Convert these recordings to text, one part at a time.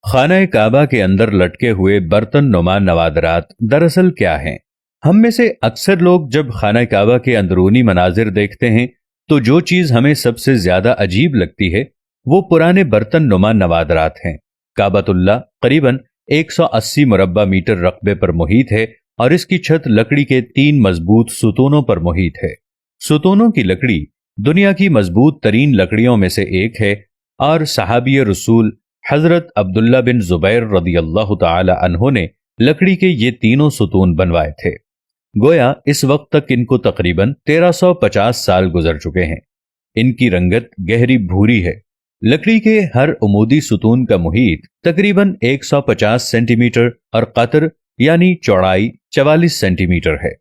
خانہ کعبہ کے اندر لٹکے ہوئے برتن نما نوادرات دراصل کیا ہیں؟ ہم میں سے اکثر لوگ جب خانہ کعبہ کے اندرونی مناظر دیکھتے ہیں تو جو چیز ہمیں سب سے زیادہ عجیب لگتی ہے وہ پرانے برتن نما نوادرات ہیں۔ کعبۃ اللہ قریباً 180 مربع میٹر رقبے پر محیط ہے اور اس کی چھت لکڑی کے 3 مضبوط ستونوں پر محیط ہے۔ ستونوں کی لکڑی دنیا کی مضبوط ترین لکڑیوں میں سے ایک ہے اور صحابی رسول حضرت عبداللہ بن زبیر رضی اللہ تعالی عنہ نے لکڑی کے یہ تینوں ستون بنوائے تھے۔ گویا اس وقت تک ان کو تقریباً 1350 سال گزر چکے ہیں۔ ان کی رنگت گہری بھوری ہے۔ لکڑی کے ہر عمودی ستون کا محیط تقریباً 150 سینٹی میٹر اور قطر یعنی چوڑائی 44 سینٹی میٹر ہے۔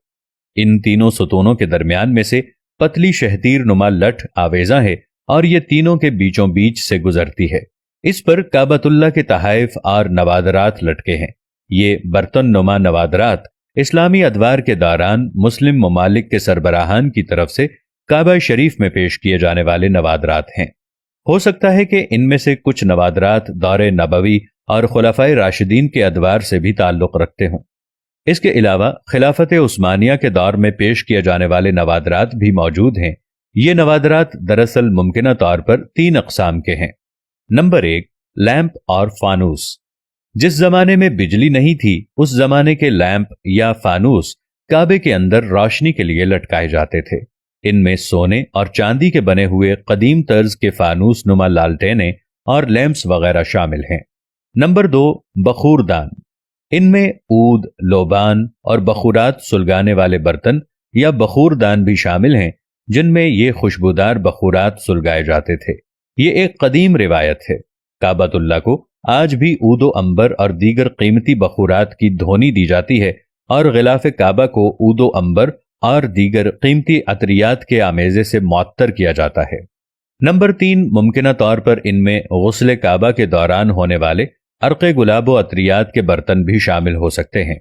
ان تینوں ستونوں کے درمیان میں سے پتلی شہتیر نما لٹھ آویزاں ہے اور یہ تینوں کے بیچوں بیچ سے گزرتی ہے۔ اس پر کعبۃ اللہ کے تحائف اور نوادرات لٹکے ہیں۔ یہ برتن نما نوادرات اسلامی ادوار کے دوران مسلم ممالک کے سربراہان کی طرف سے کعبہ شریف میں پیش کیے جانے والے نوادرات ہیں۔ ہو سکتا ہے کہ ان میں سے کچھ نوادرات دور نبوی اور خلفائے راشدین کے ادوار سے بھی تعلق رکھتے ہوں۔ اس کے علاوہ خلافت عثمانیہ کے دور میں پیش کیے جانے والے نوادرات بھی موجود ہیں۔ یہ نوادرات دراصل ممکنہ طور پر 3 اقسام کے ہیں۔ نمبر 1، لیمپ اور فانوس۔ جس زمانے میں بجلی نہیں تھی اس زمانے کے لیمپ یا فانوس کعبے کے اندر روشنی کے لیے لٹکائے جاتے تھے۔ ان میں سونے اور چاندی کے بنے ہوئے قدیم طرز کے فانوس نما لالٹینیں اور لیمپس وغیرہ شامل ہیں۔ نمبر 2، بخور دان۔ ان میں عود، لوبان اور بخورات سلگانے والے برتن یا بخور دان بھی شامل ہیں جن میں یہ خوشبودار بخورات سلگائے جاتے تھے۔ یہ ایک قدیم روایت ہے۔ کعبۃ اللہ کو آج بھی عود و عنبر اور دیگر قیمتی بخورات کی دھونی دی جاتی ہے اور غلاف کعبہ کو عود و عنبر اور دیگر قیمتی عطریات کے آمیزے سے معطر کیا جاتا ہے۔ نمبر 3، ممکنہ طور پر ان میں غسل کعبہ کے دوران ہونے والے عرق گلاب و عطریات کے برتن بھی شامل ہو سکتے ہیں۔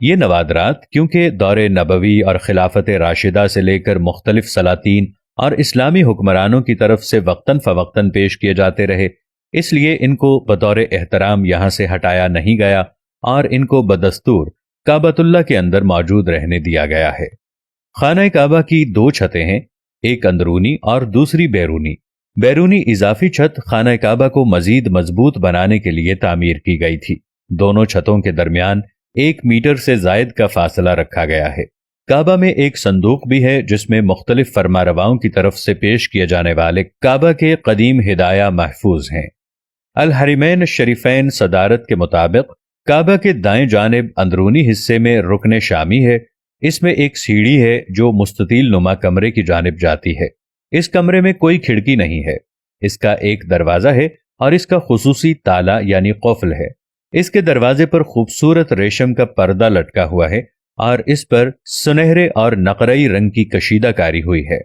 یہ نوادرات کیونکہ دور نبوی اور خلافت راشدہ سے لے کر مختلف سلاطین اور اسلامی حکمرانوں کی طرف سے وقتاً فوقتاً پیش کیے جاتے رہے، اس لیے ان کو بطور احترام یہاں سے ہٹایا نہیں گیا اور ان کو بدستور کعبۃ اللہ کے اندر موجود رہنے دیا گیا ہے۔ خانہ کعبہ کی 2 چھتیں ہیں، ایک اندرونی اور دوسری بیرونی۔ بیرونی اضافی چھت خانہ کعبہ کو مزید مضبوط بنانے کے لیے تعمیر کی گئی تھی۔ دونوں چھتوں کے درمیان 1 میٹر سے زائد کا فاصلہ رکھا گیا ہے۔ کعبہ میں ایک صندوق بھی ہے جس میں مختلف فرمانرواؤں کی طرف سے پیش کیے جانے والے کعبہ کے قدیم ہدایہ محفوظ ہیں۔ الحرمین الشریفین صدارت کے مطابق کعبہ کے دائیں جانب اندرونی حصے میں رکن شامی ہے۔ اس میں ایک سیڑھی ہے جو مستطیل نما کمرے کی جانب جاتی ہے۔ اس کمرے میں کوئی کھڑکی نہیں ہے۔ اس کا ایک دروازہ ہے اور اس کا خصوصی تالا یعنی قفل ہے۔ اس کے دروازے پر خوبصورت ریشم کا پردہ لٹکا ہوا ہے اور اس پر سنہرے اور نقرئی رنگ کی کشیدہ کاری ہوئی ہے۔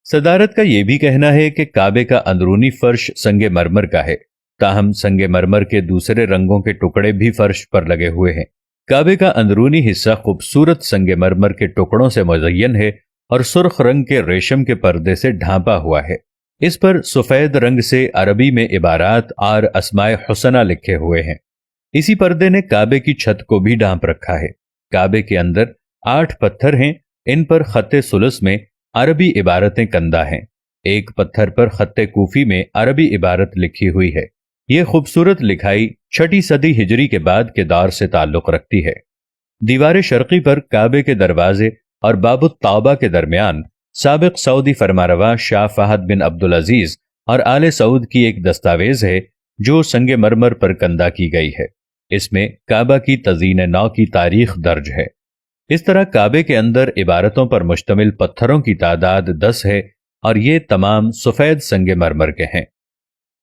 صدارت کا یہ بھی کہنا ہے کہ کعبے کا اندرونی فرش سنگ مرمر کا ہے، تاہم سنگ مرمر کے دوسرے رنگوں کے ٹکڑے بھی فرش پر لگے ہوئے ہیں۔ کعبے کا اندرونی حصہ خوبصورت سنگ مرمر کے ٹکڑوں سے مزین ہے اور سرخ رنگ کے ریشم کے پردے سے ڈھانپا ہوا ہے۔ اس پر سفید رنگ سے عربی میں عبارات اور اسماء حسنہ لکھے ہوئے ہیں۔ اسی پردے نے کعبے کی چھت کو بھی ڈھانپ رکھا ہے۔ کعبے کے اندر 8 پتھر ہیں، ان پر خط ثلث میں عربی عبارتیں کندہ ہیں۔ ایک پتھر پر خط کوفی میں عربی عبارت لکھی ہوئی ہے۔ یہ خوبصورت لکھائی 6 صدی ہجری کے بعد کے دور سے تعلق رکھتی ہے۔ دیوار شرقی پر کعبے کے دروازے اور باب التوبہ کے درمیان سابق سعودی فرمانروا شاہ فہد بن عبدالعزیز اور آل سعود کی ایک دستاویز ہے جو سنگ مرمر پر کندہ کی گئی ہے۔ اس میں کعبہ کی تزئین نو کی تاریخ درج ہے۔ اس طرح کعبے کے اندر عبارتوں پر مشتمل پتھروں کی تعداد 10 ہے اور یہ تمام سفید سنگ مرمر کے ہیں۔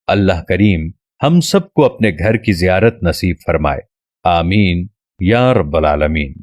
اللہ کریم ہم سب کو اپنے گھر کی زیارت نصیب فرمائے، آمین یا رب العالمین۔